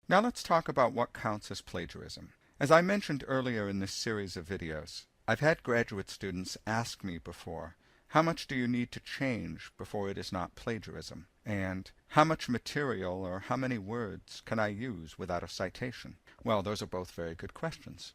Now let's talk about what counts as plagiarism. As I mentioned earlier in this series of videos, I've had graduate students ask me before, how much do you need to change before it is not plagiarism? And how much material or how many words can I use without a citation? Well, those are both very good questions.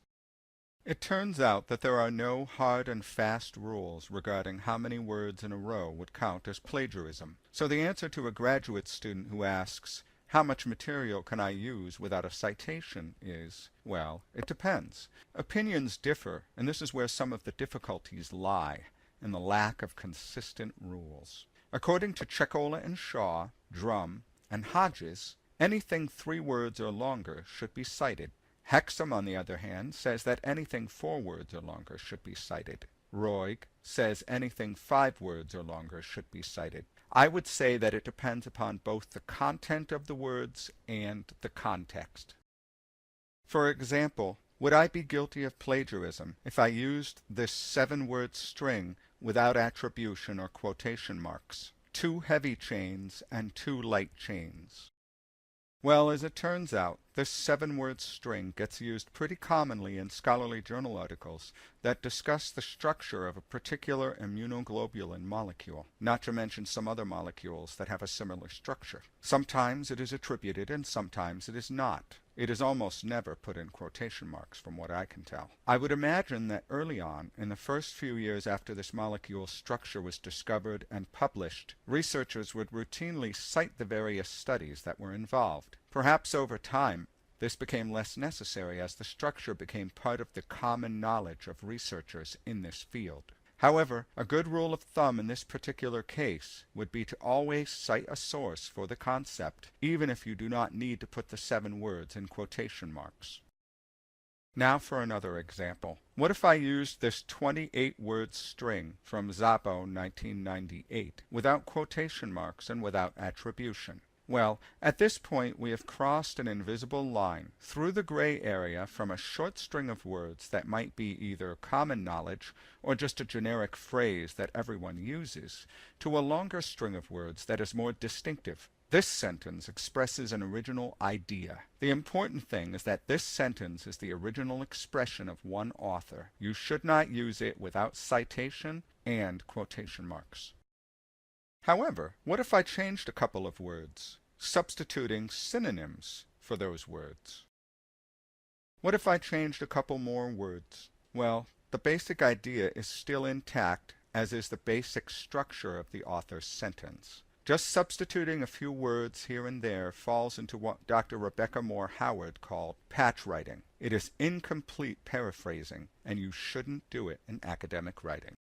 It turns out that there are no hard and fast rules regarding how many words in a row would count as plagiarism. So the answer to a graduate student who asks, how much material can I use without a citation is, well, it depends. Opinions differ, and this is where some of the difficulties lie, in the lack of consistent rules. According to Chekola and Shaw, Drum, and Hodges, anything 3 words or longer should be cited. Hexham, on the other hand, says that anything 4 words or longer should be cited. Roig says anything 5 words or longer should be cited. I would say that it depends upon both the content of the words and the context. For example, would I be guilty of plagiarism if I used this 7-word string without attribution or quotation marks? 2 heavy chains and 2 light chains. Well, as it turns out, this 7-word string gets used pretty commonly in scholarly journal articles that discuss the structure of a particular immunoglobulin molecule, not to mention some other molecules that have a similar structure. Sometimes it is attributed and sometimes it is not. It is almost never put in quotation marks from what I can tell. I would imagine that early on, in the first few years after this molecule's structure was discovered and published, researchers would routinely cite the various studies that were involved. Perhaps over time, this became less necessary as the structure became part of the common knowledge of researchers in this field. However, a good rule of thumb in this particular case would be to always cite a source for the concept, even if you do not need to put the 7 words in quotation marks. Now for another example. What if I used this 28-word string from Szabo 1998 without quotation marks and without attribution? Well, at this point we have crossed an invisible line through the gray area from a short string of words that might be either common knowledge or just a generic phrase that everyone uses, to a longer string of words that is more distinctive. This sentence expresses an original idea. The important thing is that this sentence is the original expression of one author. You should not use it without citation and quotation marks. However, what if I changed a couple of words, substituting synonyms for those words? What if I changed a couple more words? Well, the basic idea is still intact, as is the basic structure of the author's sentence. Just substituting a few words here and there falls into what Dr. Rebecca Moore Howard called patch writing. It is incomplete paraphrasing, and you shouldn't do it in academic writing.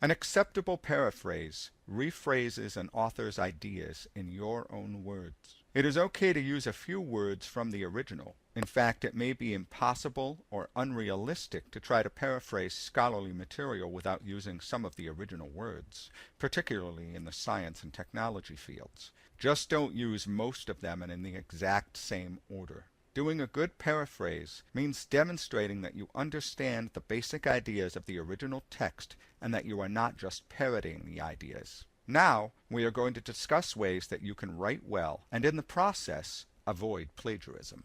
An acceptable paraphrase rephrases an author's ideas in your own words. It is okay to use a few words from the original. In fact, it may be impossible or unrealistic to try to paraphrase scholarly material without using some of the original words, particularly in the science and technology fields. Just don't use most of them and in the exact same order. Doing a good paraphrase means demonstrating that you understand the basic ideas of the original text and that you are not just parroting the ideas. Now, we are going to discuss ways that you can write well and in the process avoid plagiarism.